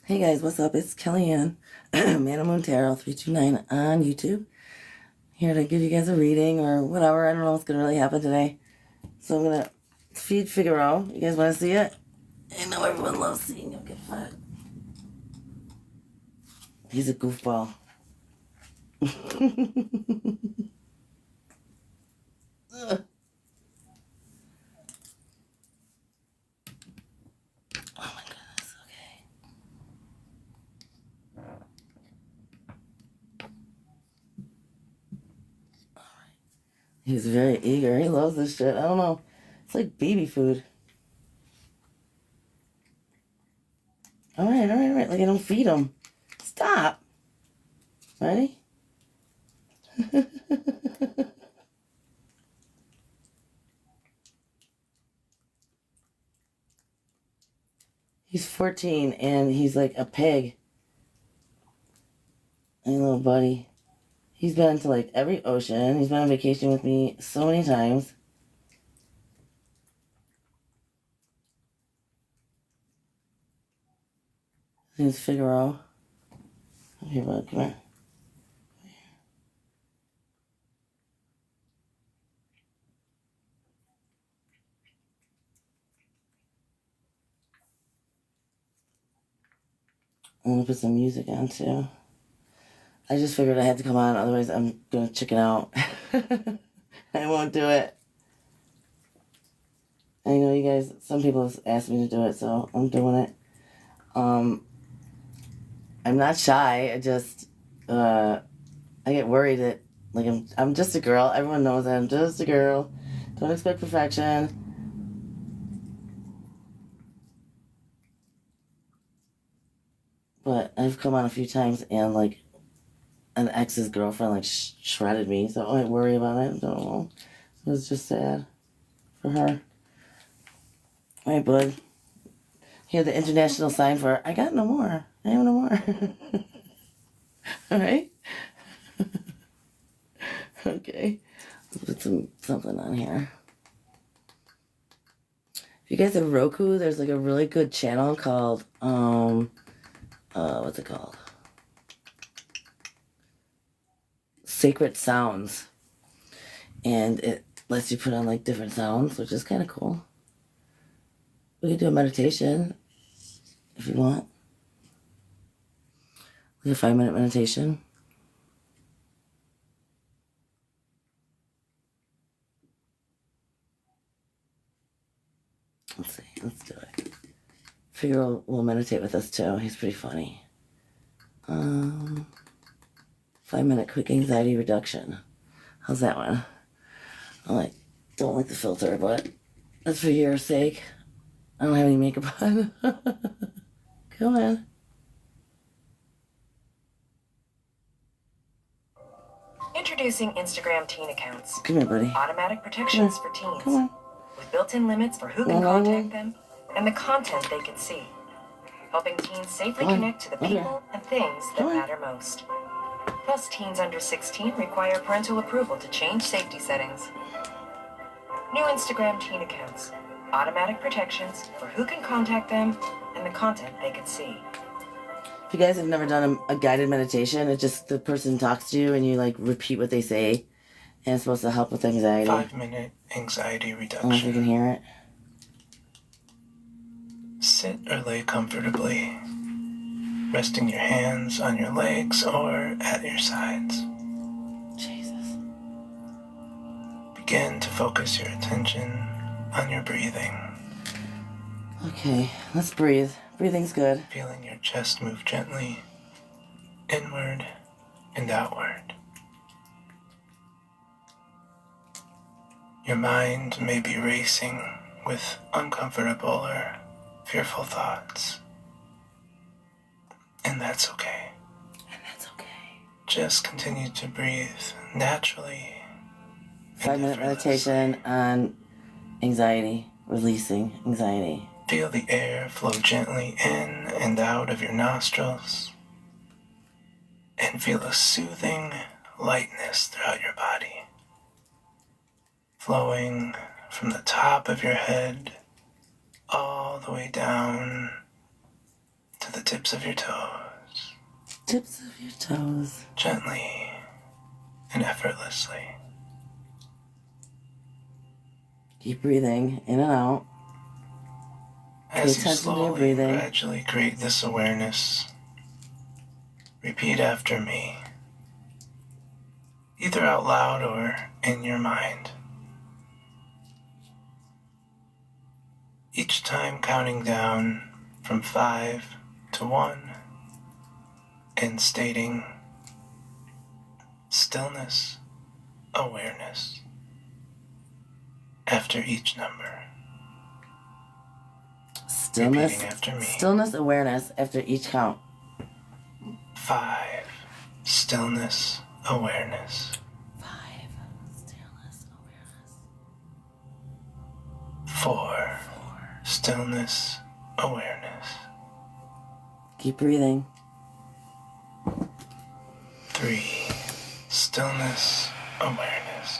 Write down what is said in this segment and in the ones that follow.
Hey guys, what's up? It's Kellyanne, Man of Moon Tarot 329 on YouTube. Here to give you guys a reading or whatever. I don't know what's going to really happen today. So I'm going to feed Figaro. You guys want to see it? I know everyone loves seeing him get fed. He's a goofball. Ugh. Oh my goodness, okay. He's very eager. He loves this shit. I don't know. It's like baby food. Alright. Like I don't feed him. Stop. Ready? He's 14 and he's like a pig. Hey, little buddy. He's been to like every ocean. He's been on vacation with me so many times. His name's Figaro. Here, bud, come here. I'm gonna put some music on too. I just figured I had to come on, otherwise I'm gonna chicken out. I won't do it. I know you guys, some people have asked me to do it, so I'm doing it. I'm not shy. I just, I get worried that, like, I'm just a girl. Everyone knows that I'm just a girl. Don't expect perfection. But I've come on a few times and, like, an ex's girlfriend, like, shredded me, so I worry about it. I don't know. It was just sad for her. All right, bud. Here, the international sign for, I got no more. I have no more. All right? Okay. Let's put something on here. If you guys have Roku, there's like a really good channel called, what's it called? Sacred Sounds. And it lets you put on like different sounds, which is kind of cool. We can do a meditation if you want. Like a 5-minute meditation. Let's see, let's do it. Figaro will meditate with us too. He's pretty funny. 5-minute quick anxiety reduction. How's that one? Don't like the filter, but that's for your sake. I don't have any makeup on. Come on. Introducing Instagram teen accounts. Come here, buddy. Automatic protections for teens. Come on. With built-in limits for who can contact them and the content they can see. Helping teens safely connect to the people and things that matter most. Plus, teens under 16 require parental approval to change safety settings. New Instagram teen accounts. Automatic protections for who can contact them and the content they can see. If you guys have never done a guided meditation, it's just the person talks to you and you like repeat what they say. And it's supposed to help with anxiety. 5-minute anxiety reduction. I don't know if you can hear it. Sit or lay comfortably, resting your hands on your legs or at your sides. Jesus. Begin to focus your attention on your breathing. Okay, let's breathe. Breathing's good. Feeling your chest move gently inward and outward. Your mind may be racing with uncomfortable or fearful thoughts. And that's okay. Just continue to breathe naturally. 5-minute meditation on anxiety, releasing anxiety. Feel the air flow gently in and out of your nostrils. And feel a soothing lightness throughout your body. Flowing from the top of your head all the way down to the tips of your toes, Tips of your toes. gently and effortlessly. Keep breathing in and out. As you attention to your slowly, breathing. gradually create this awareness, repeat after me, either out loud or in your mind. Each time counting down from 5 to 1 and stating stillness, awareness after each number. Stillness. Repeating after me. Stillness, awareness after each count. 5. Stillness, awareness. 5. Stillness, awareness. 4. Stillness, awareness. Keep breathing. 3. Stillness, awareness.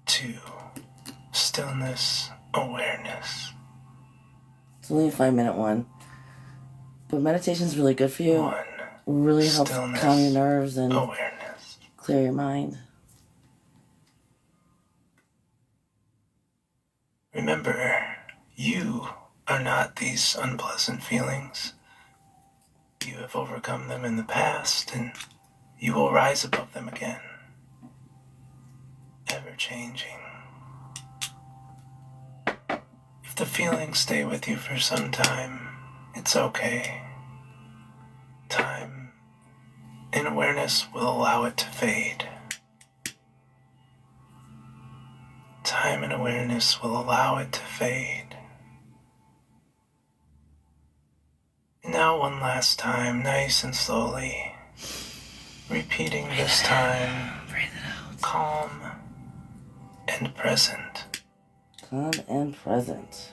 2. Stillness, awareness. It's only a 5-minute one. But meditation's really good for you. 1. Really helps Stillness, calm your nerves and awareness. clear your mind. Remember, you are not these unpleasant feelings. You have overcome them in the past, and you will rise above them again. Ever changing. If the feelings stay with you for some time, it's okay. Time and awareness will allow it to fade. Time and awareness will allow it to fade. And now one last time, nice and slowly, repeating this time, Breathe it out. calm and present. Calm and present.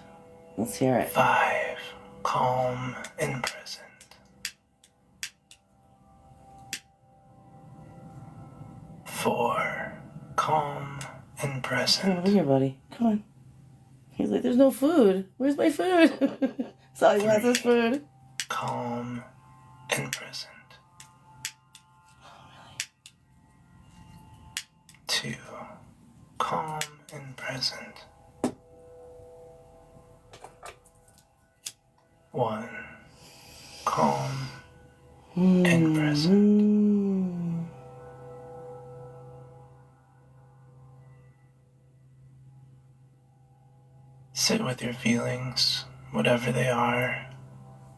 Let's hear it. 5. Calm and present. 4. Calm and Come over present. here, buddy. Come on. He's like, there's no food. Where's my food? That's all he wants is food. Calm and present. 2. Calm and present. 1. Calm and present. Mm. Sit with your feelings, whatever they are,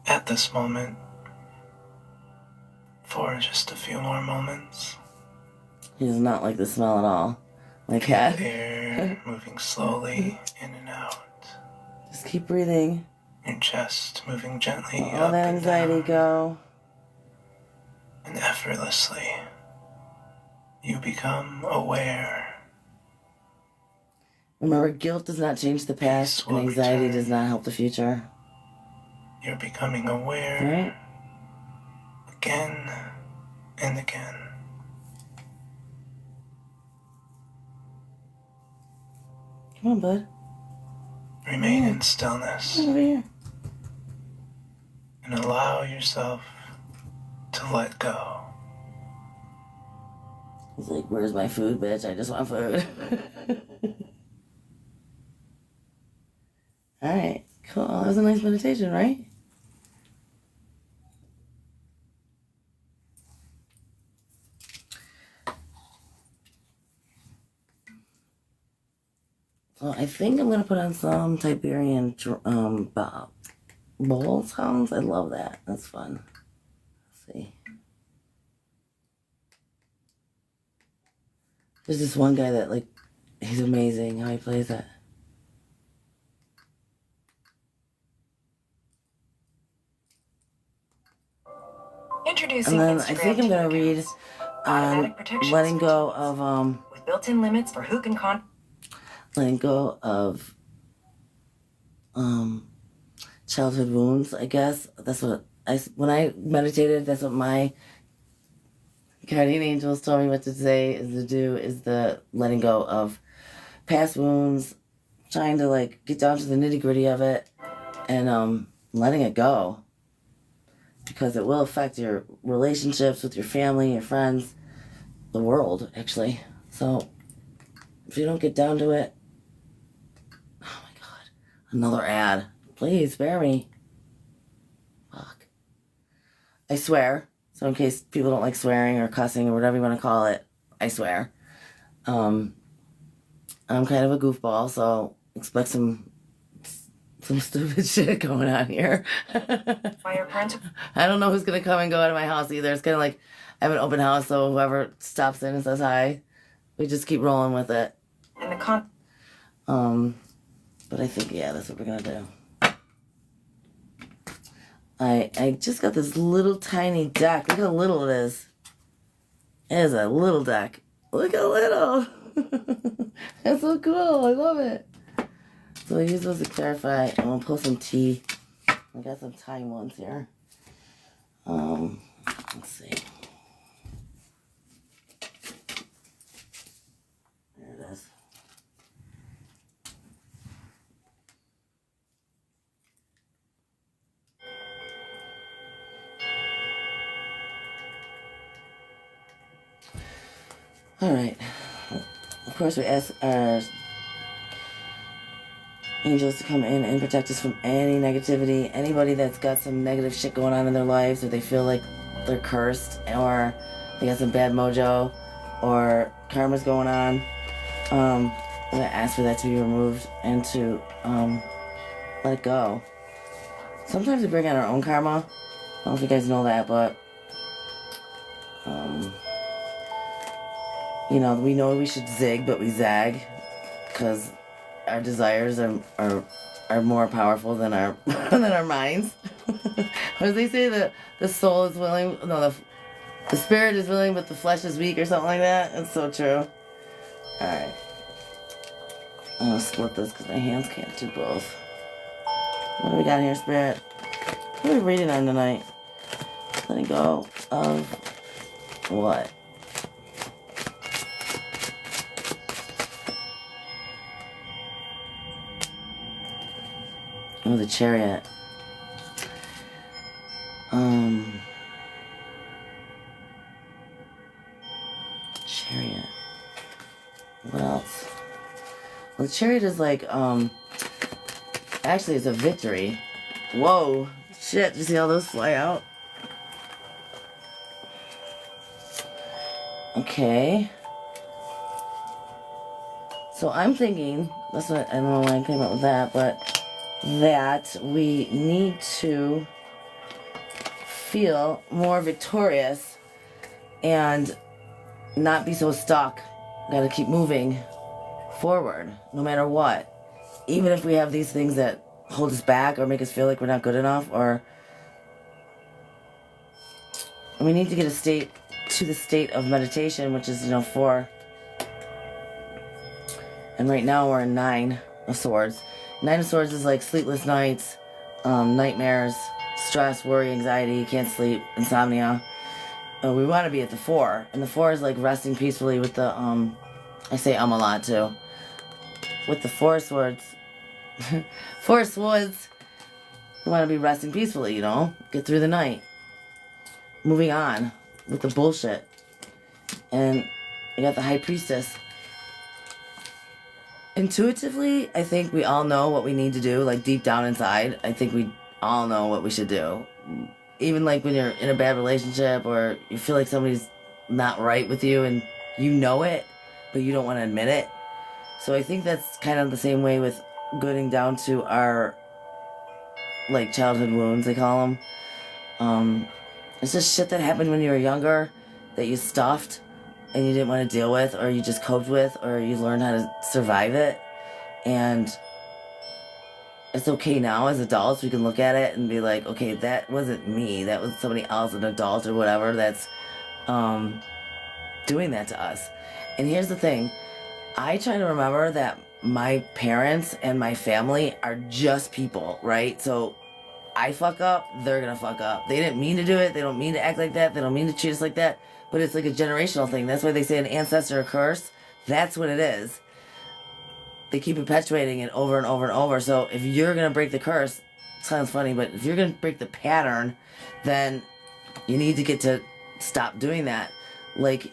at this moment for just a few more moments. He does not like the smell at all. My cat. Air moving slowly in and out. Just keep breathing. Your chest moving gently Let all up that and anxiety down. go. And effortlessly, you become aware. Remember, guilt does not change the past, Peace and will anxiety return. does not help the future. You're becoming aware Right? again and again. Come on, bud. Remain in stillness Come over here. and allow yourself to let go. He's like, where's my food, bitch? I just want food. Alright, cool. That was a nice meditation, right? So I think I'm gonna put on some Tiberian bowl sounds. I love that. That's fun. Let's see. There's this one guy that like, he's amazing how he plays that. Introducing And then I Instagram think I'm gonna Teen read Accounts. on Automatic protections letting for go teens. of With built-in limits for who can letting go of childhood wounds. I guess that's what when I meditated. That's what my guardian angels told me what to say is to do is the letting go of past wounds, trying to like get down to the nitty gritty of it and letting it go, because it will affect your relationships with your family, your friends, the world, actually. So if you don't get down to it, oh my god, another ad. Please spare me. Fuck. I swear. So in case people don't like swearing or cussing or whatever you want to call it, I swear. I'm kind of a goofball, so expect some stupid shit going on here. Fire parental I don't know who's gonna come and go out of my house either. It's kind of like I have an open house, so whoever stops in and says hi, we just keep rolling with it. and the con. But I think that's what we're gonna do. I just got this little tiny deck. Look how little it is. It is a little deck. Look how little. That's so cool. I love it. So I use those to clarify, and we'll pull some tea. I got some time ones here. Let's see. There it is. All right. Of course, we ask our angels to come in and protect us from any negativity. Anybody that's got some negative shit going on in their lives, or they feel like they're cursed, or they got some bad mojo, or karma's going on. I'm gonna ask for that to be removed and to let it go. Sometimes we bring on our own karma. I don't know if you guys know that, but we know we should zig, but we zag, because our desires are more powerful than our than our minds. What do they say? The soul is willing. No, the spirit is willing, but the flesh is weak, or something like that. It's so true. All right, I'm gonna split this because my hands can't do both. What do we got here, spirit? What are we reading on tonight? Letting go of what? Oh, the Chariot. Chariot. What else? Well, the Chariot is like, actually it's a victory. Whoa. Shit, did you see all those fly out? Okay. So I'm thinking, I don't know why I came up with that, but that we need to feel more victorious and not be so stuck. Gotta keep moving forward, no matter what. Even if we have these things that hold us back or make us feel like we're not good enough, or we need to get to the state of meditation, which is 4. And right now we're in 9 of Swords. 9 of Swords is like sleepless nights, nightmares, stress, worry, anxiety, you can't sleep, insomnia. We want to be at the 4. And the 4 is like resting peacefully with the, I say a lot too. With the 4 of Swords. 4 of Swords, we want to be resting peacefully, get through the night. Moving on with the bullshit. And you got the High Priestess. Intuitively, I think we all know what we need to do, like deep down inside. I think we all know what we should do. Even like when you're in a bad relationship or you feel like somebody's not right with you and you know it, but you don't want to admit it. So I think that's kind of the same way with getting down to our like childhood wounds, they call them. It's just shit that happened when you were younger that you stuffed and you didn't want to deal with, or you just coped with, or you learned how to survive it. And it's okay now as adults, we can look at it and be like, okay, that wasn't me, that was somebody else, an adult or whatever, that's doing that to us. And here's the thing, I try to remember that my parents and my family are just people, right? So I fuck up, they're gonna fuck up. They didn't mean to do it, they don't mean to act like that, they don't mean to treat us like that, but it's like a generational thing. That's why they say an ancestor curse. That's what it is. they keep perpetuating it over and over and over. So if you're gonna break the curse, it sounds funny, but if you're gonna break the pattern, then you need to get to stop doing that. Like,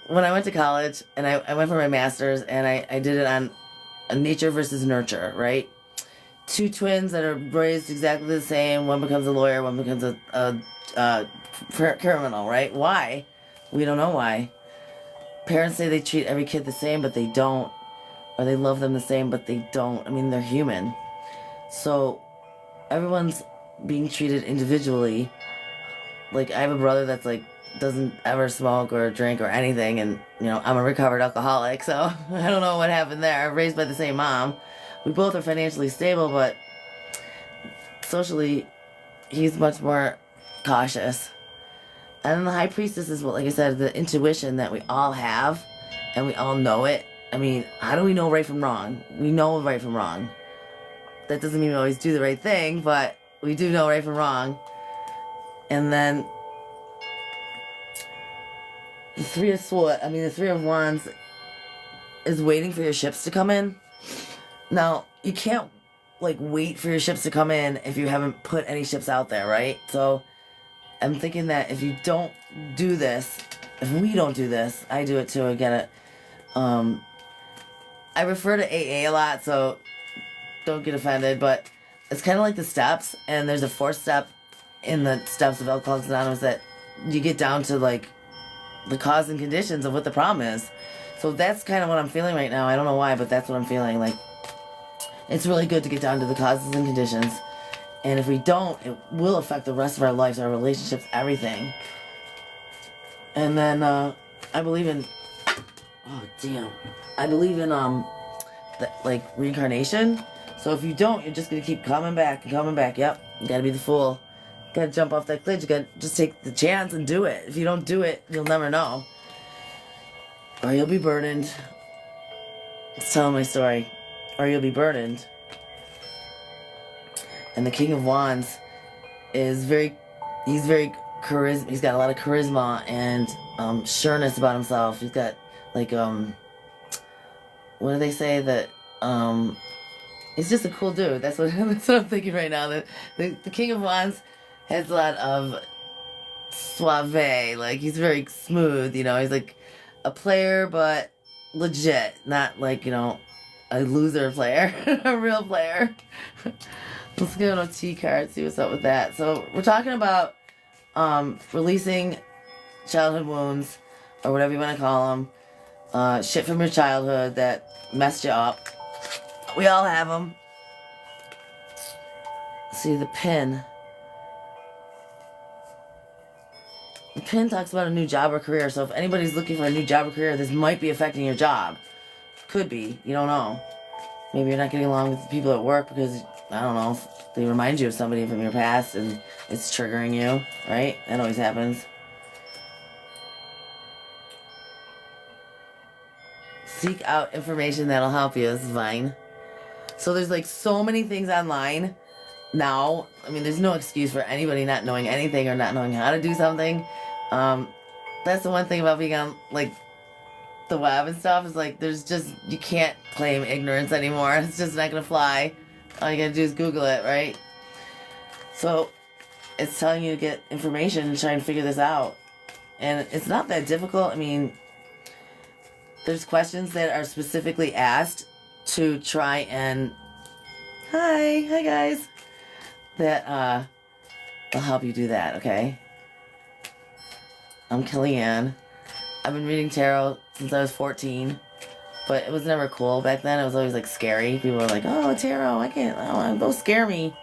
when I went to college and I went for my master's and I did it on nature versus nurture, right? Two twins that are raised exactly the same. One becomes a lawyer, one becomes a criminal, right? Why? We don't know why. Parents say they treat every kid the same, but they don't. Or they love them the same, but they don't. I mean, they're human. So everyone's being treated individually. Like, I have a brother that's like doesn't ever smoke or drink or anything, and you know, I'm a recovered alcoholic, so I don't know what happened there. Raised by the same mom. We both are financially stable, but socially he's much more cautious. And then the high priestess is what, like I said, the intuition that we all have, and we all know it. I mean, how do we know right from wrong? We know right from wrong. That doesn't mean we always do the right thing, but we do know right from wrong. And then the Three of Wands is waiting for your ships to come in. Now, you can't like wait for your ships to come in if you haven't put any ships out there, right? So I'm thinking that if you don't do this, if we don't do this, I do it too, I get it. I refer to AA a lot, so don't get offended, but it's kind of like the steps, and there's a fourth step in the steps of Alcoholics Anonymous that you get down to like the cause and conditions of what the problem is. So that's kind of what I'm feeling right now. I don't know why, but that's what I'm feeling. Like, it's really good to get down to the causes and conditions. And if we don't, it will affect the rest of our lives, our relationships, everything. And then I believe in like reincarnation. So if you don't, you're just gonna keep coming back and coming back. Yep, you gotta be the fool. You gotta jump off that cliff. You gotta just take the chance and do it. If you don't do it, you'll never know. Or you'll be burdened. It's telling my story. Or you'll be burdened. And the King of Wands is he's very charisma. He's got a lot of charisma and sureness about himself. He's got like what do they say that he's just a cool dude. That's what I'm thinking right now. That the King of Wands has a lot of suave. Like, he's very smooth. You know, he's like a player, but legit, not like, you know, a loser player, a real player. Let's get on a T card, see what's up with that. So we're talking about releasing childhood wounds, or whatever you want to call them. Shit from your childhood that messed you up. We all have them. See, the pin. The pin talks about a new job or career. So if anybody's looking for a new job or career, this might be affecting your job. Could be. You don't know. Maybe you're not getting along with the people at work because, I don't know, they remind you of somebody from your past and it's triggering you, right? That always happens. Seek out information that'll help you. This is fine. So there's like so many things online now. I mean, there's no excuse for anybody not knowing anything or not knowing how to do something. That's the one thing about being on like the web and stuff, is like you can't claim ignorance anymore. It's just not gonna fly. All you gotta do is Google it, right? So it's telling you to get information and try and figure this out. And it's not that difficult. I mean, there's questions that are specifically asked to try and hi guys, that will help you do that. Okay, I'm Kellyanne. I've been reading tarot since I was 14, but it was never cool back then. It was always like scary. People were like, oh, tarot, I can't, oh, don't scare me.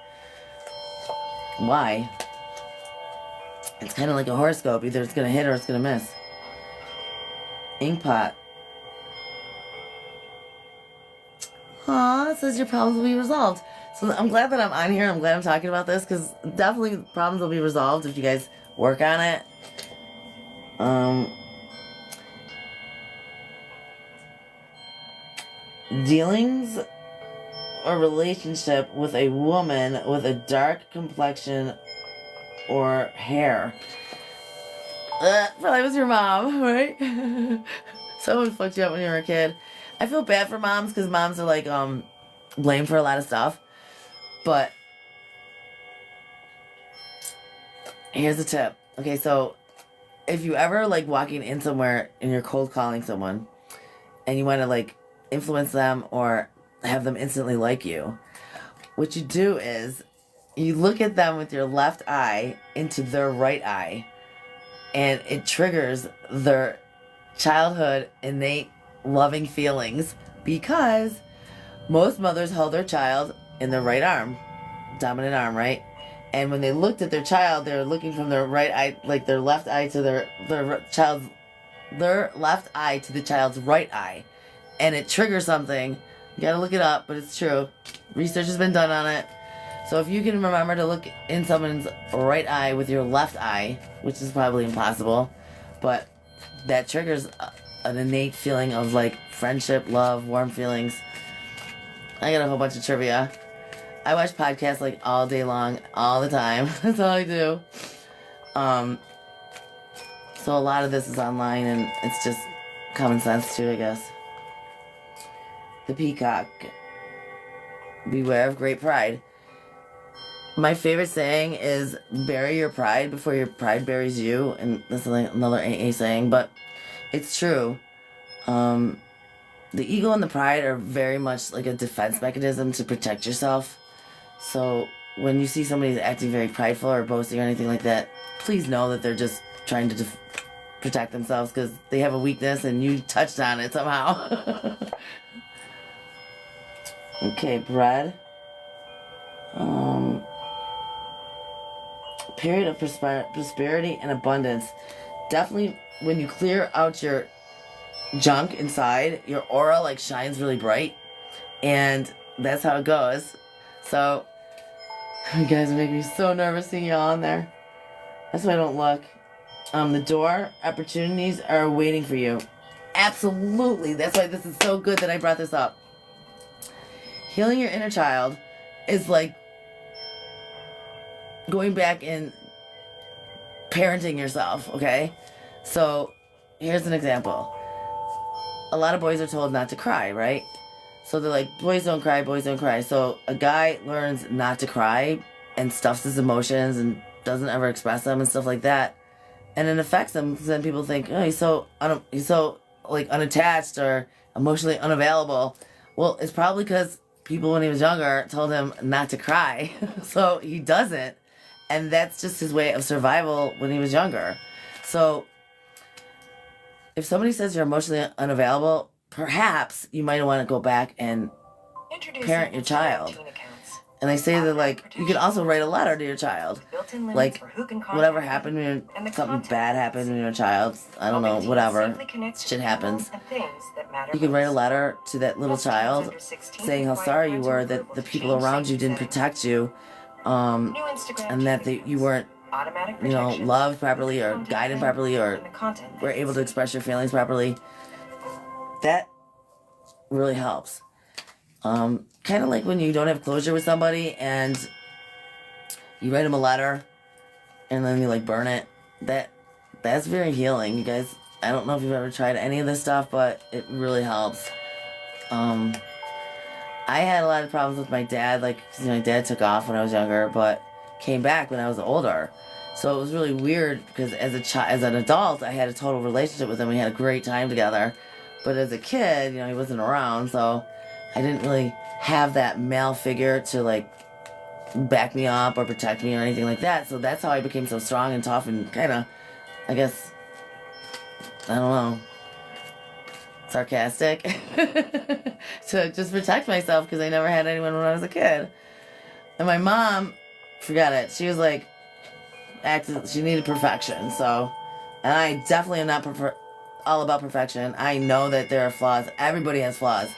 Why? It's kind of like a horoscope. Either it's gonna hit or it's gonna miss. Inkpot. Aw, it says your problems will be resolved. So I'm glad that I'm on here. I'm glad I'm talking about this, because definitely problems will be resolved if you guys work on it. Dealings or relationship with a woman with a dark complexion or hair. Probably was your mom, right? Someone fucked you up when you were a kid. I feel bad for moms because moms are like blamed for a lot of stuff. But here's a tip. Okay, so if you ever like walking in somewhere and you're cold calling someone and you want to like influence them or have them instantly like you, what you do is you look at them with your left eye into their right eye, and it triggers their childhood innate loving feelings because most mothers held their child in their right arm, dominant arm, right? And when they looked at their child, they were looking from their right eye, like their left eye to their left eye to the child's right eye, and it triggers something. You gotta look it up, but it's true. Research has been done on it. So if you can remember to look in someone's right eye with your left eye, which is probably impossible, but that triggers an innate feeling of like friendship, love, warm feelings. I got a whole bunch of trivia. I watch podcasts like all day long, all the time. That's all I do. So a lot of this is online, and it's just common sense too, I guess. The peacock. Beware of great pride. My favorite saying is bury your pride before your pride buries you, and this is like another AA saying, but it's true. The ego and the pride are very much like a defense mechanism to protect yourself. So when you see somebody acting very prideful or boasting or anything like that, please know that they're just trying to protect themselves because they have a weakness and you touched on it somehow. Okay, bread. Period of prosperity and abundance. Definitely when you clear out your junk inside, your aura like shines really bright, and that's how it goes. So you guys make me so nervous seeing y'all on there. That's why I don't look. The door opportunities are waiting for you. Absolutely. That's why this is so good that I brought this up. Healing your inner child is like going back and parenting yourself, okay? So here's an example. A lot of boys are told not to cry, right? So they're like, boys don't cry, boys don't cry. So a guy learns not to cry and stuffs his emotions and doesn't ever express them and stuff like that. And it affects him because then people think, oh, he's so like unattached or emotionally unavailable. Well, it's probably because people when he was younger told him not to cry. So he doesn't. And that's just his way of survival when he was younger. So if somebody says you're emotionally unavailable, perhaps you might want to go back and parent your child. And they say that, like, you can also write a letter to your child. Like, whatever happened when something bad happened when you were a child. I don't know, whatever. Shit happens. You can write a letter to that little child saying how sorry you were that the people around you didn't protect you. And that you weren't, loved properly or guided properly or were able to express your feelings properly. That really helps. Kind of like when you don't have closure with somebody and you write them a letter and then you like burn it. That's very healing, you guys. I don't know if you've ever tried any of this stuff, but it really helps. I had a lot of problems with my dad, like, 'cause my dad took off when I was younger, but came back when I was older. So it was really weird because as an adult, I had a total relationship with him. We had a great time together. But as a kid, he wasn't around, so I didn't really have that male figure to like back me up or protect me or anything like that. So that's how I became so strong and tough and kind of, I guess, I don't know, sarcastic to just protect myself because I never had anyone when I was a kid. And my mom, forget it. She was like, she needed perfection. So, and I definitely am not all about perfection. I know that there are flaws. Everybody has flaws.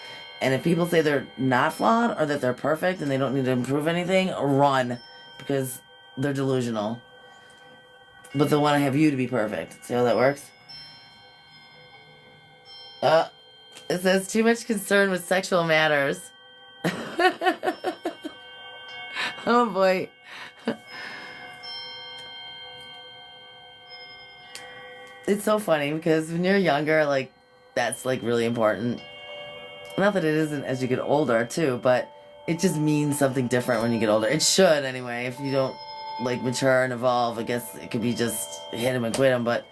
And if people say they're not flawed or that they're perfect and they don't need to improve anything, run because they're delusional. But they want to have you to be perfect. See how that works? It says too much concern with sexual matters. Oh boy. It's so funny because when you're younger, like, that's like really important. Not that it isn't as you get older too, but it just means something different when you get older. It should anyway. If you don't like mature and evolve, I guess it could be just hit 'em and quit 'em. But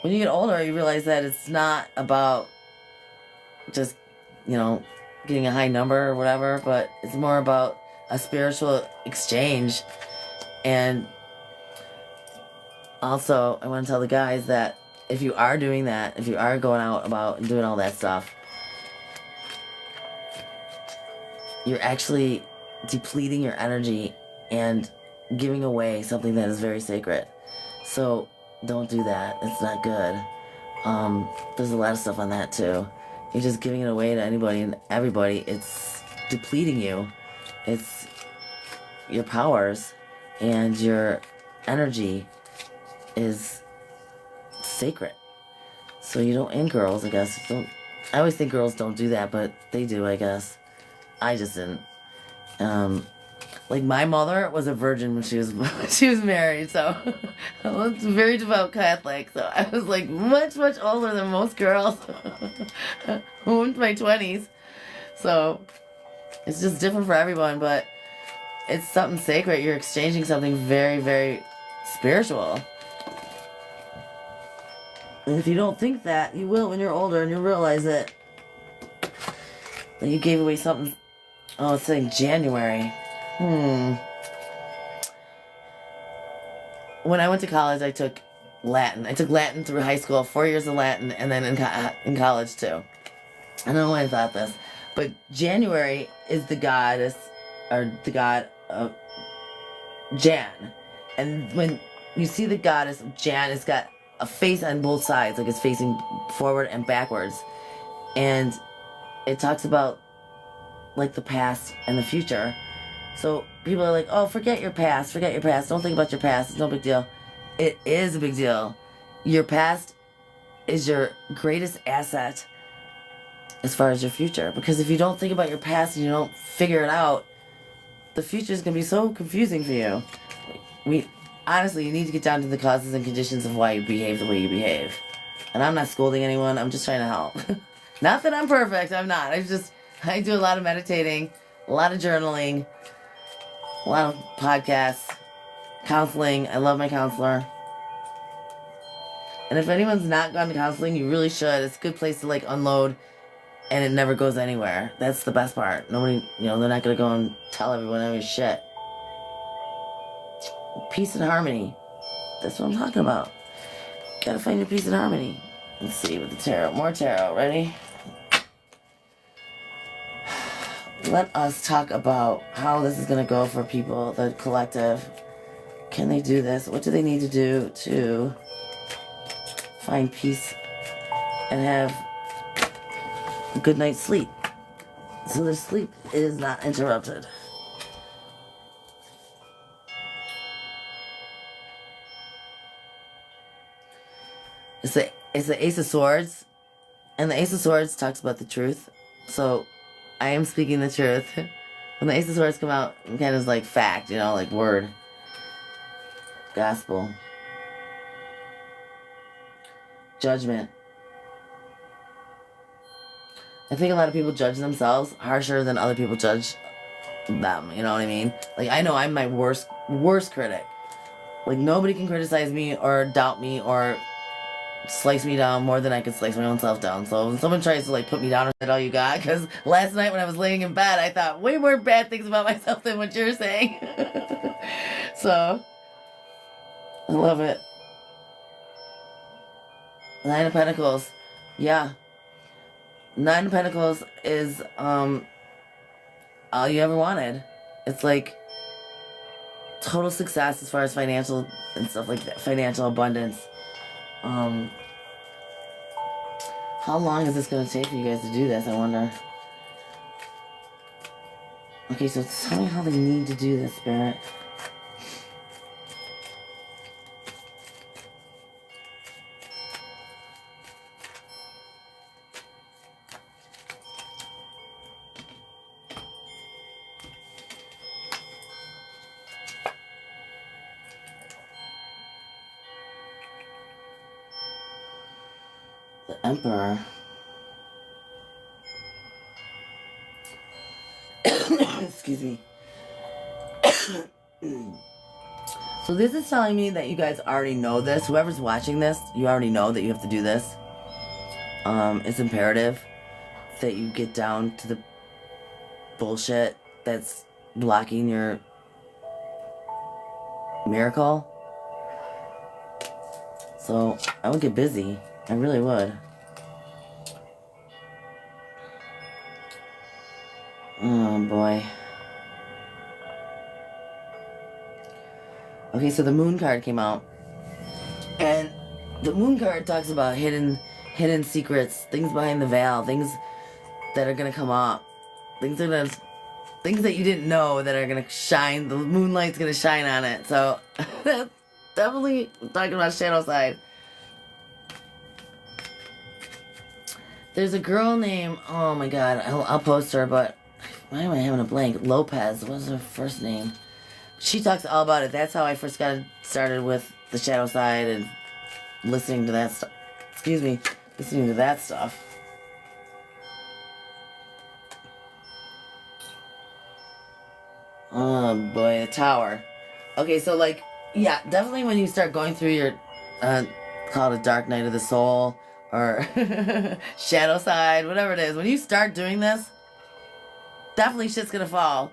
when you get older, you realize that it's not about just, you know, getting a high number or whatever, but it's more about a spiritual exchange. And also, I want to tell the guys that if you are doing that, if you are going out about and doing all that stuff, you're actually depleting your energy and giving away something that is very sacred. So don't do that. It's not good. There's a lot of stuff on that too. You're just giving it away to anybody and everybody. It's depleting you. It's your powers and your energy is sacred. So you don't, and girls, I guess, don't. I always think girls don't do that, but they do, I guess. I just didn't. Like my mother was a virgin when she was she was married, so I was very devout Catholic. So I was like much older than most girls. In my 20s, so it's just different for everyone. But it's something sacred. You're exchanging something very spiritual. And if you don't think that, you will when you're older, and you'll realize that you gave away something. Oh, it's saying January. When I went to college, I took Latin. I took Latin through high school, 4 years of Latin, and then in college too. I don't know why I thought this, but January is the goddess, or the god of Jan. And when you see the goddess of Jan, it's got a face on both sides, like it's facing forward and backwards. And it talks about like the past and the future. So people are like, oh, forget your past. Don't think about your past. It's no big deal. It is a big deal. Your past is your greatest asset as far as your future. Because if you don't think about your past and you don't figure it out, the future is going to be so confusing for you. Honestly, you need to get down to the causes and conditions of why you behave the way you behave. And I'm not scolding anyone. I'm just trying to help. Not that I'm perfect. I'm not. I do a lot of meditating, a lot of journaling, a lot of podcasts, counseling. I love my counselor. And if anyone's not gone to counseling, you really should. It's a good place to like unload, and it never goes anywhere. That's the best part. Nobody, they're not going to go and tell everyone every shit. Peace and harmony. That's what I'm talking about. Gotta find your peace and harmony. Let's see with the tarot. More tarot. Ready? Let us talk about how this is going to go for people, the collective. Can they do this? What do they need to do to find peace and have a good night's sleep so their sleep is not interrupted? It's the Ace of Swords, and the Ace of Swords talks about the truth. So I am speaking the truth. When the Ace of Swords come out, it kind of is like fact, like word. Gospel. Judgment. I think a lot of people judge themselves harsher than other people judge them, you know what I mean? Like, I know I'm my worst critic. Like, nobody can criticize me or doubt me or slice me down more than I could slice my own self down. So when someone tries to like put me down or say all you got, because last night when I was laying in bed, I thought way more bad things about myself than what you're saying. So I love it. Nine of Pentacles. Yeah. Nine of Pentacles is all you ever wanted. It's like total success as far as financial and stuff like that, financial abundance. How long is this going to take for you guys to do this, I wonder? Okay, so tell me how they need to do this, Spirit. The Emperor. Excuse me. So this is telling me that you guys already know this. Whoever's watching this, you already know that you have to do this. It's imperative that you get down to the bullshit that's blocking your miracle. So I would get busy. I really would. Oh boy. Okay, so the moon card came out. And the moon card talks about hidden secrets, things behind the veil, things that are gonna come up. Things that you didn't know that are gonna shine. The moonlight's gonna shine on it. So that's definitely talking about shadow side. There's a girl named, oh my god, I'll post her, but why am I having a blank? Lopez, what's her first name? She talks all about it. That's how I first got started with the shadow side and listening to that stuff. Excuse me, listening to that stuff. Oh boy, the tower. Okay, so like, yeah, definitely when you start going through your, call it a dark night of the soul, or shadow side, whatever it is, when you start doing this, definitely shit's gonna fall.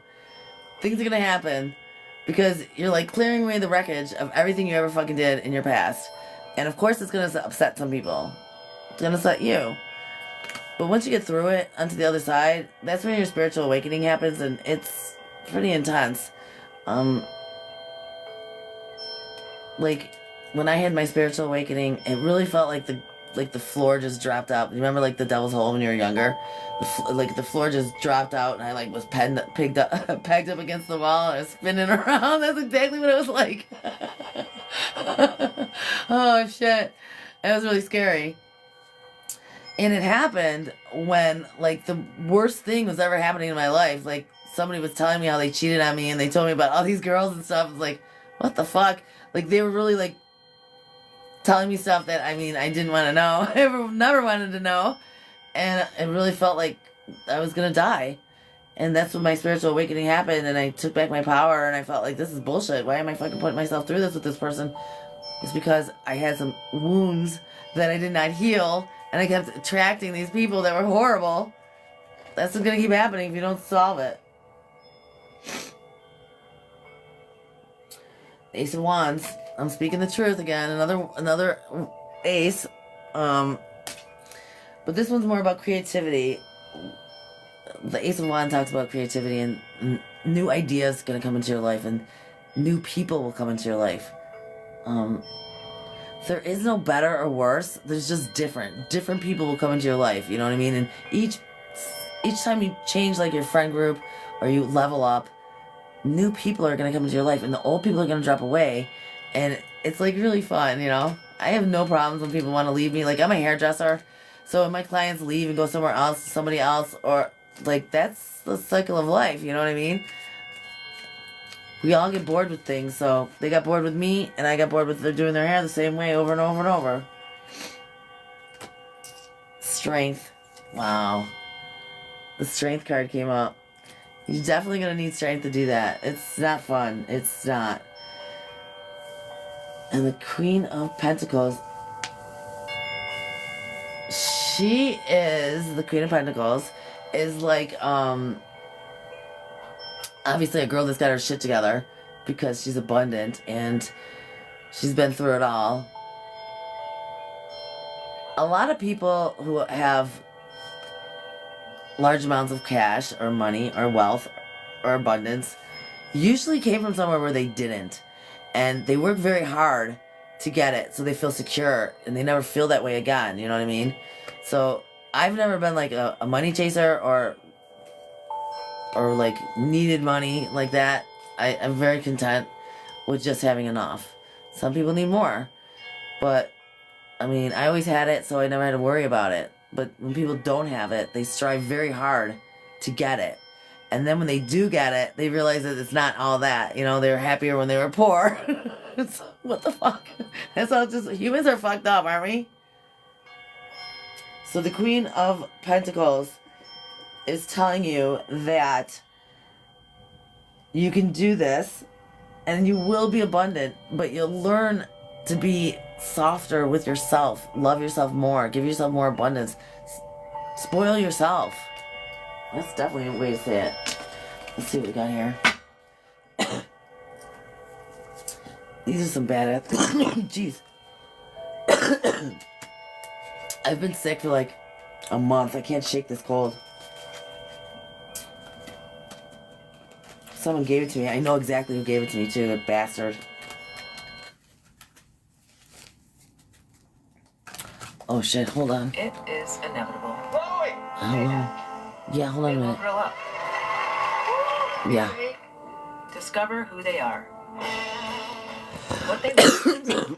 Things are gonna happen. Because you're like clearing away the wreckage of everything you ever fucking did in your past. And of course it's gonna upset some people. It's gonna upset you. But once you get through it, onto the other side, that's when your spiritual awakening happens, and it's pretty intense. Like, when I had my spiritual awakening, it really felt like the floor just dropped out. You remember like the devil's hole when you were younger? The floor just dropped out, and I like was pegged up against the wall, and I was spinning around. That's exactly what it was like. Oh shit, it was really scary. And it happened when like the worst thing was ever happening in my life. Like somebody was telling me how they cheated on me, and they told me about all these girls and stuff. I was like, what the fuck? Like they were really like telling me stuff that, I mean, I didn't want to know. I never wanted to know. And it really felt like I was going to die. And that's when my spiritual awakening happened, and I took back my power, and I felt like, this is bullshit. Why am I fucking putting myself through this with this person? It's because I had some wounds that I did not heal, and I kept attracting these people that were horrible. That's what's going to keep happening if you don't solve it. Ace of Wands. I'm speaking the truth again. Another ace. But this one's more about creativity. The Ace of Wands talks about creativity, and new ideas gonna come into your life, and new people will come into your life. There is no better or worse. There's just different people will come into your life. You know what I mean? And each time you change like your friend group or you level up, new people are gonna come into your life, and the old people are gonna drop away. And it's like really fun, you know? I have no problems when people want to leave me. Like, I'm a hairdresser, so when my clients leave and go somewhere else, somebody else, or like, that's the cycle of life, you know what I mean? We all get bored with things, so they got bored with me, and I got bored with doing their hair the same way over and over and over. Strength. Wow. The strength card came up. You're definitely going to need strength to do that. It's not fun. It's not. And the Queen of Pentacles. She is, the Queen of Pentacles, is like, obviously a girl that's got her shit together because she's abundant and she's been through it all. A lot of people who have large amounts of cash or money or wealth or abundance usually came from somewhere where they didn't. And they work very hard to get it, so they feel secure, and they never feel that way again, you know what I mean? So, I've never been like a money chaser or like needed money like that. I'm very content with just having enough. Some people need more, but I mean, I always had it, so I never had to worry about it. But when people don't have it, they strive very hard to get it. And then when they do get it, they realize that it's not all that. You know, they were happier when they were poor. What the fuck? That's how just humans are fucked up, aren't we? So the Queen of Pentacles is telling you that You can do this, and you will be abundant, but you'll learn to be softer with yourself. Love yourself more. Give yourself more abundance. Spoil yourself. That's definitely a way to say it. Let's see what we got here. These are some bad ass. Jeez. I've been sick for like a month. I can't shake this cold. Someone gave it to me. I know exactly who gave it to me too, the bastard. Oh shit, hold on. It is inevitable. Hold on. Yeah, hold on a They will minute. grow up. Yeah. Discover who they are. What they want.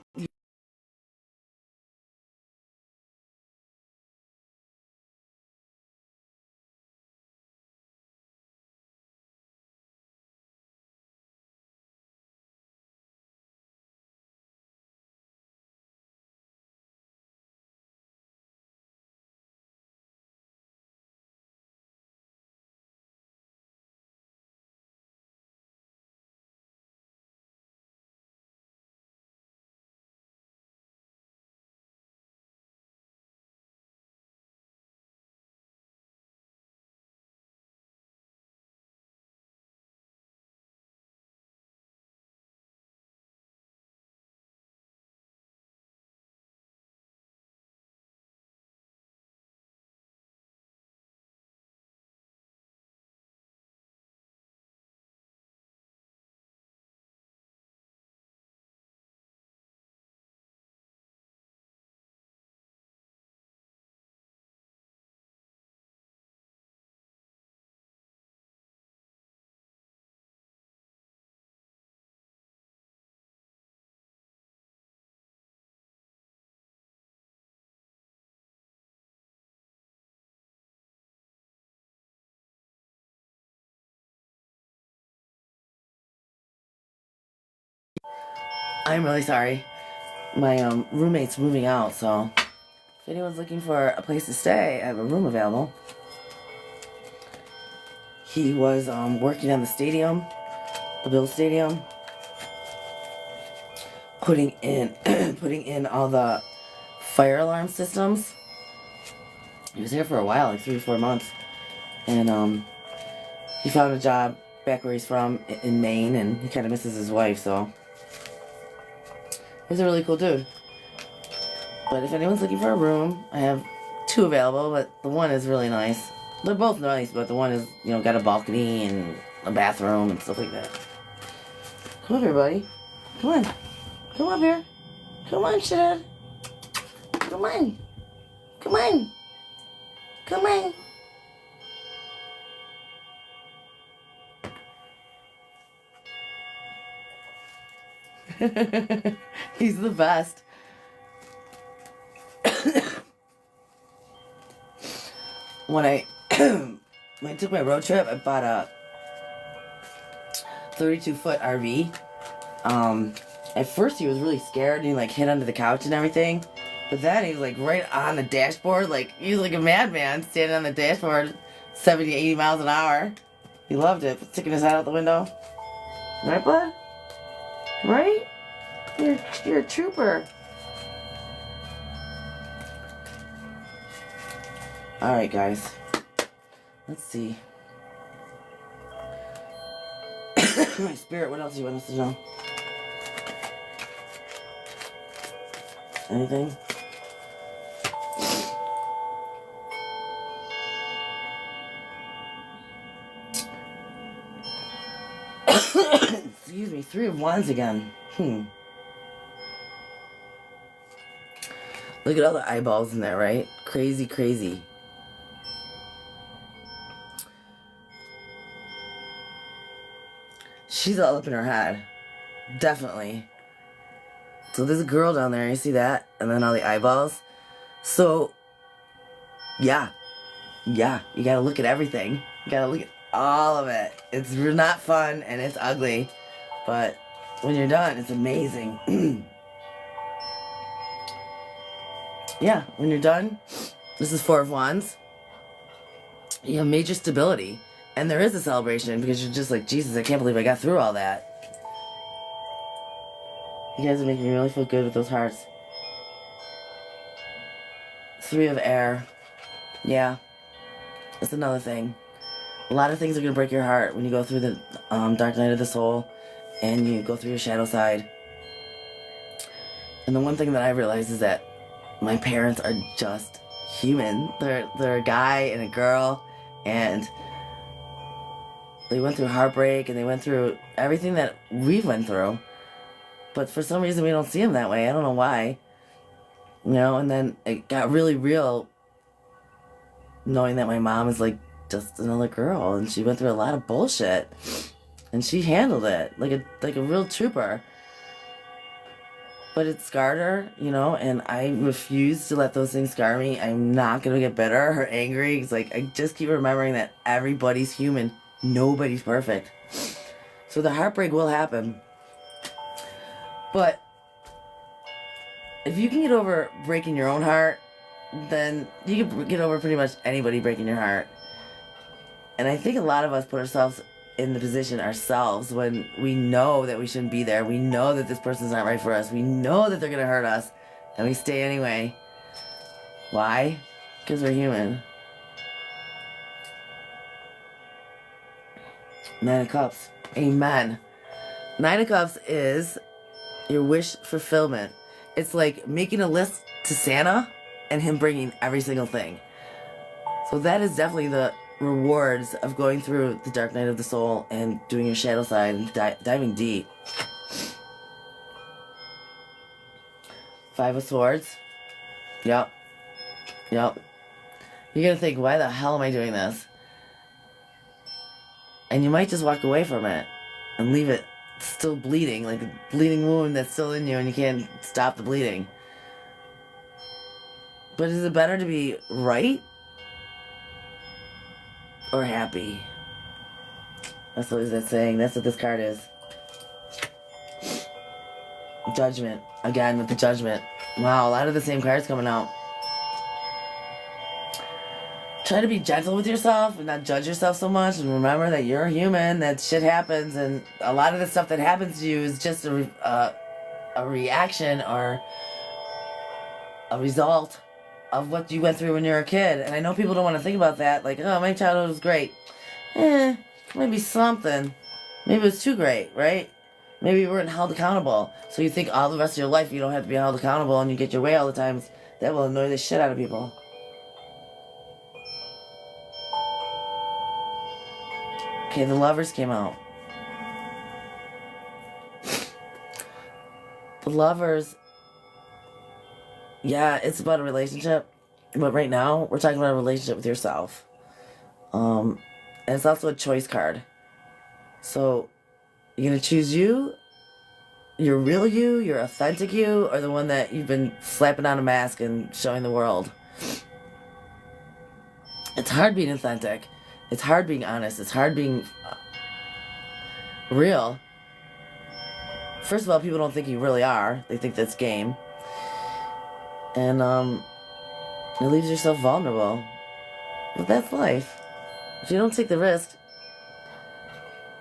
I'm really sorry. My roommate's moving out, so if anyone's looking for a place to stay, I have a room available. He was working on the stadium, the Bill Stadium, putting in putting in all the fire alarm systems. He was here for a while, like 3 or 4 months, and he found a job back where he's from in Maine, and he kind of misses his wife, so he's a really cool dude. But if anyone's looking for a room, I have 2 available, but the one is really nice. They're both nice, but the one is, you know, got a balcony and a bathroom and stuff like that. Come up here, buddy. Come on. Come up here. Come on, shithead. Come on. Come on. Come on. He's the best. When I took my road trip, I bought a 32-foot RV. At first he was really scared and he like hid under the couch and everything. But then he was like right on the dashboard, like he was like a madman standing on the dashboard 70, 80 miles an hour. He loved it, sticking his head out the window. Right, bud? Right? You're a trooper. Alright, guys. Let's see. My spirit, what else do you want us to know? Anything? Excuse me, 3 of Wands again. Look at all the eyeballs in there, right? Crazy, crazy. She's all up in her head. Definitely. So there's a girl down there, you see that? And then all the eyeballs. So, yeah. Yeah, you gotta look at everything. You gotta look at all of it. It's not fun and it's ugly. But when you're done, it's amazing. Yeah, when you're done, this is 4 of Wands. You have major stability. And there is a celebration because you're just like, Jesus, I can't believe I got through all that. You guys are making me really feel good with those hearts. 3 of air. Yeah. That's another thing. A lot of things are going to break your heart when you go through the dark night of the soul and you go through your shadow side. And the one thing that I realized is that my parents are just human. They're a guy and a girl, and they went through heartbreak and they went through everything that we went through. But for some reason we don't see them that way. I don't know why. You know, and then it got really real knowing that my mom is like just another girl and she went through a lot of bullshit. And she handled it like a real trooper. But it scarred her, you know, and I refuse to let those things scar me. I'm not gonna get bitter or angry. It's like I just keep remembering that everybody's human. Nobody's perfect. So the heartbreak will happen. But if you can get over breaking your own heart, then you can get over pretty much anybody breaking your heart. And I think a lot of us put ourselves in the position ourselves when we know that we shouldn't be there. We know that this person's not right for us. We know that they're going to hurt us. And we stay anyway. Why? Because we're human. 9 of Cups. Amen. 9 of Cups is your wish fulfillment. It's like making a list to Santa and him bringing every single thing. So that is definitely the rewards of going through the dark night of the soul and doing your shadow side and diving deep. 5 of Swords. Yep. You're gonna think, why the hell am I doing this? And you might just walk away from it and leave it still bleeding, like a bleeding wound that's still in you and you can't stop the bleeding. But is it better to be right or happy? That's what that's saying. That's what this card is. Judgment. Again with the Judgment. Wow, a lot of the same cards coming out. Try to be gentle with yourself and not judge yourself so much, and remember that you're human, that shit happens, and a lot of the stuff that happens to you is just a reaction or a result of what you went through when you were a kid. And I know people don't want to think about that, like, oh, my childhood was great. Maybe something. Maybe it was too great, right? Maybe you weren't held accountable. So you think all the rest of your life you don't have to be held accountable and you get your way all the times. That will annoy the shit out of people. Okay, the Lovers came out. The Lovers, yeah, it's about a relationship. But right now, we're talking about a relationship with yourself. And it's also a choice card. So, you're going to choose you, your real you, your authentic you, or the one that you've been slapping on a mask and showing the world. It's hard being authentic. It's hard being honest. It's hard being real. First of all, people don't think you really are. They think that's game. And it leaves yourself vulnerable. But that's life. If you don't take the risk,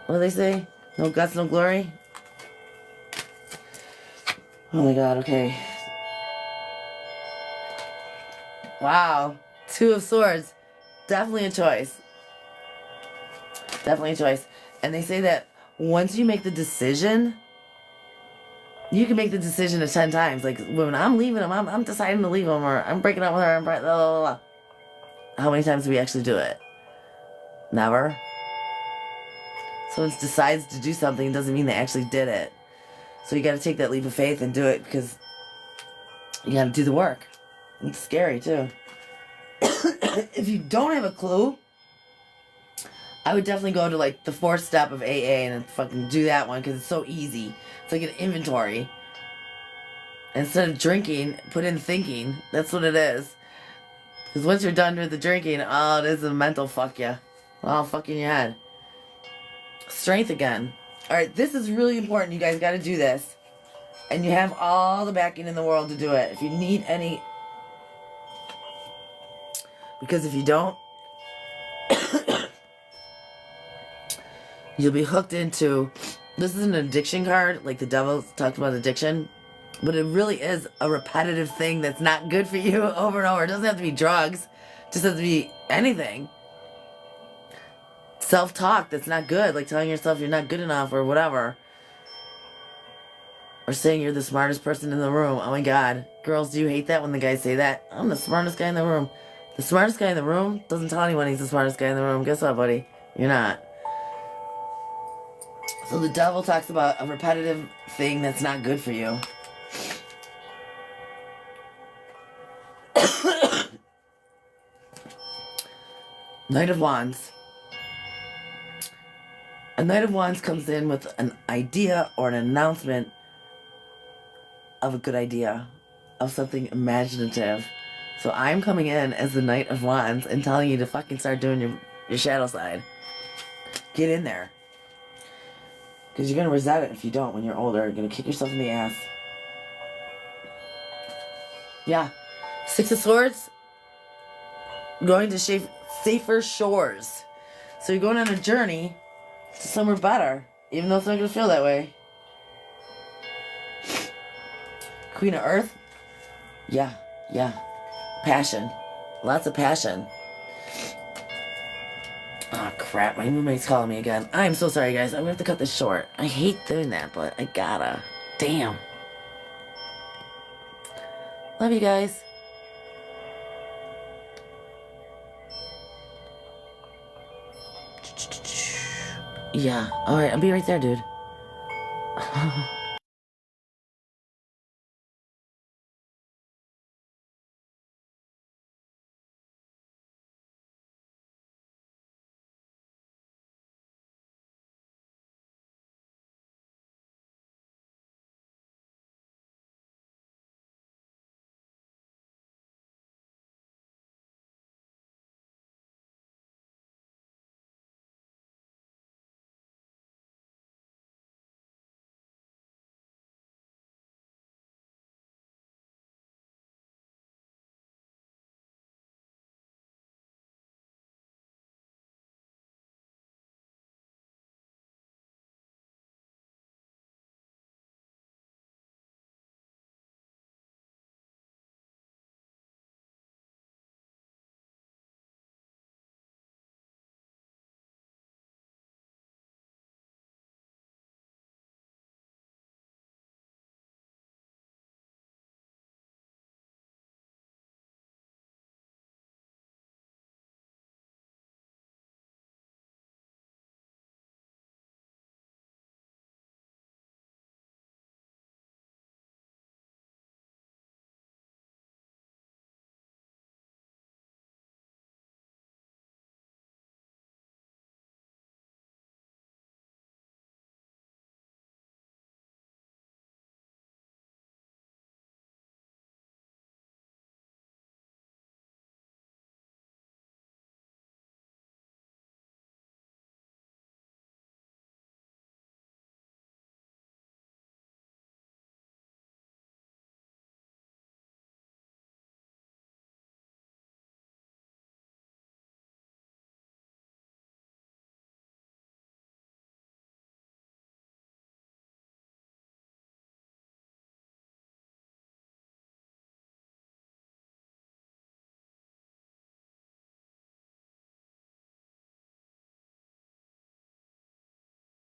what do they say? No guts, no glory? Oh my god, okay. Wow. 2 of Swords. Definitely a choice. Definitely a choice. And they say that once you make the decision, you can make the decision 10 times. Like, when I'm leaving him, I'm deciding to leave him, or I'm breaking up with her, blah, blah, blah. How many times do we actually do it? Never. Someone decides to do something doesn't mean they actually did it. So you gotta take that leap of faith and do it, because you gotta do the work. It's scary, too. If you don't have a clue, I would definitely go to like the 4th step of AA and fucking do that one, because it's so easy. It's like an inventory. Instead of drinking, put in thinking. That's what it is. Because once you're done with the drinking, oh, it is a mental fuck ya. Oh, fuck in your head. Strength again. Alright, this is really important. You guys gotta do this. And you have all the backing in the world to do it. If you need any... Because if you don't... You'll be hooked into. This is an addiction card, like the devil talked about addiction, but it really is a repetitive thing that's not good for you over and over. It doesn't have to be drugs, it just has to be anything. Self-talk that's not good, like telling yourself you're not good enough or whatever. Or saying you're the smartest person in the room. Oh my god. Girls, do you hate that when the guys say that? I'm the smartest guy in the room. The smartest guy in the room doesn't tell anyone he's the smartest guy in the room. Guess what, buddy? You're not. So the devil talks about a repetitive thing that's not good for you. Knight of Wands. A Knight of Wands comes in with an idea or an announcement of a good idea, of something imaginative. So I'm coming in as the Knight of Wands and telling you to fucking start doing your shadow side. Get in there. Because you're going to resent it if you don't when you're older. You're going to kick yourself in the ass. Yeah. Six of Swords. Going to safer shores. So you're going on a journey to somewhere better. Even though it's not going to feel that way. Queen of Earth. Yeah. Passion. Lots of passion. Oh crap, my roommate's calling me again. I'm so sorry guys, I'm gonna have to cut this short. I hate doing that, but I gotta. Damn. Love you guys. Yeah, alright, I'll be right there, dude.